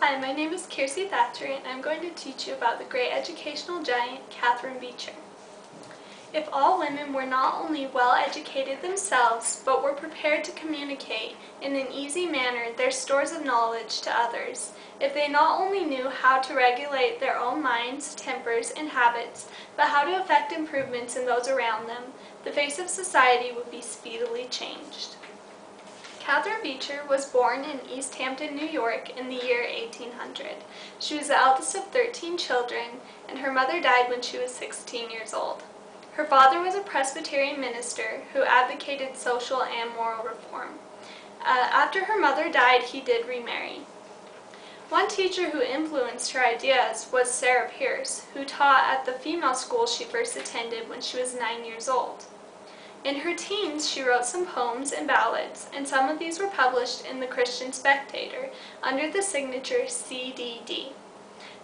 Hi, my name is Kiersey Thatcher, and I'm going to teach you about the great educational giant, Catherine Beecher. If all women were not only well educated themselves, but were prepared to communicate in an easy manner their stores of knowledge to others, if they not only knew how to regulate their own minds, tempers, and habits, but how to effect improvements in those around them, the face of society would be speedily changed. Catherine Beecher was born in East Hampton, New York in the year 1800. She was the eldest of 13 children, and her mother died when she was 16 years old. Her father was a Presbyterian minister who advocated social and moral reform. After her mother died, he did remarry. One teacher who influenced her ideas was Sarah Pierce, who taught at the female school she first attended when she was 9 years old. In her teens, she wrote some poems and ballads, and some of these were published in the Christian Spectator under the signature CDD.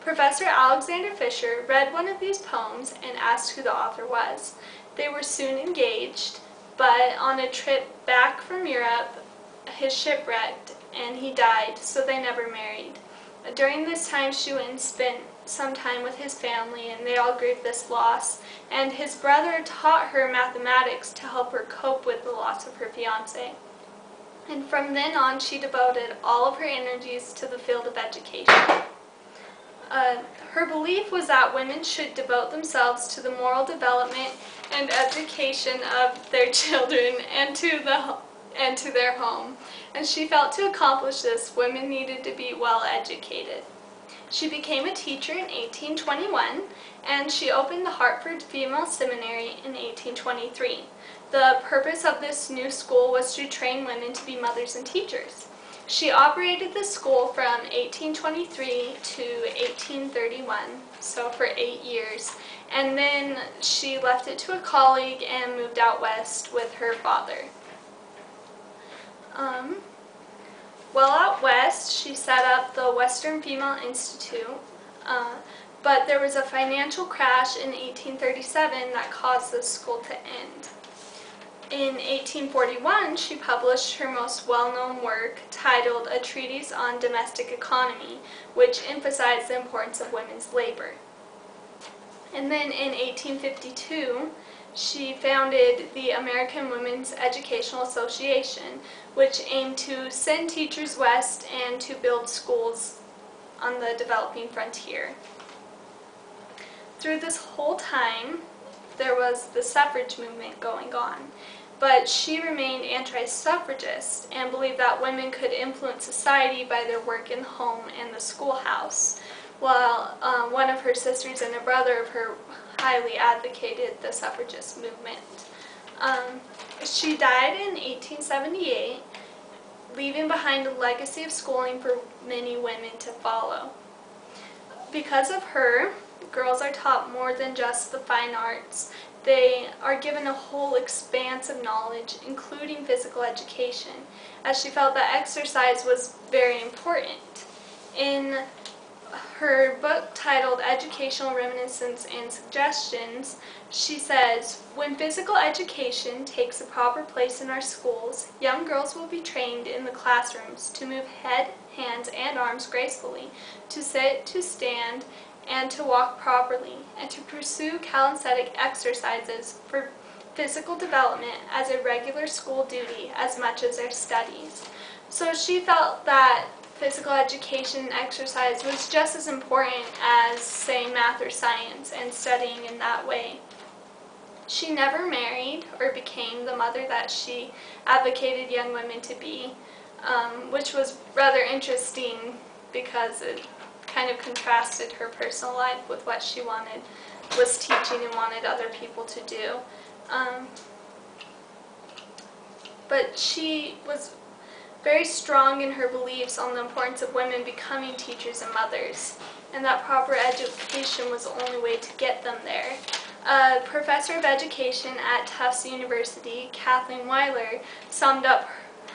Professor Alexander Fisher read one of these poems and asked who the author was. They were soon engaged, but on a trip back from Europe, his ship wrecked and he died, so they never married. During this time, she went and spent some time with his family, and they all grieved this loss, and his brother taught her mathematics to help her cope with the loss of her fiancé. And from then on, she devoted all of her energies to the field of education. Her belief was that women should devote themselves to the moral development and education of their children and to their home. And she felt to accomplish this, women needed to be well educated. She became a teacher in 1821, and she opened the Hartford Female Seminary in 1823. The purpose of this new school was to train women to be mothers and teachers. She operated the school from 1823 to 1831, so for 8 years, and then she left it to a colleague and moved out west with her father. While out west, she set up the Western Female Institute, but there was a financial crash in 1837 that caused the school to end. In 1841, she published her most well-known work titled A Treatise on Domestic Economy, which emphasized the importance of women's labor. And then in 1852, she founded the American Women's Educational Association, which aimed to send teachers west and to build schools on the developing frontier. Through this whole time, there was the suffrage movement going on, but she remained anti-suffragist and believed that women could influence society by their work in the home and the schoolhouse, while one of her sisters and a brother of her highly advocated the suffragist movement. She died in 1878, leaving behind a legacy of schooling for many women to follow. Because of her, girls are taught more than just the fine arts. They are given a whole expanse of knowledge, including physical education, as she felt that exercise was very important. In her book titled Educational Reminiscence and Suggestions, she says, "When physical education takes a proper place in our schools, young girls will be trained in the classrooms to move head, hands, and arms gracefully, to sit, to stand, and to walk properly, and to pursue calisthenic exercises for physical development as a regular school duty as much as their studies." So she felt that physical education and exercise was just as important as, say, math or science, and studying in that way. She never married or became the mother that she advocated young women to be, which was rather interesting because it kind of contrasted her personal life with what she was teaching and wanted other people to do. But she was very strong in her beliefs on the importance of women becoming teachers and mothers, and that proper education was the only way to get them there. A professor of education at Tufts University, Kathleen Weiler, summed up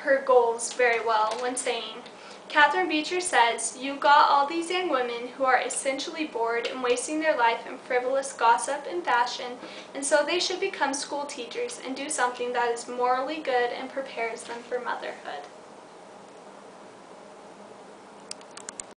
her goals very well when saying, "Catherine Beecher says, you got all these young women who are essentially bored and wasting their life in frivolous gossip and fashion, and so they should become school teachers and do something that is morally good and prepares them for motherhood."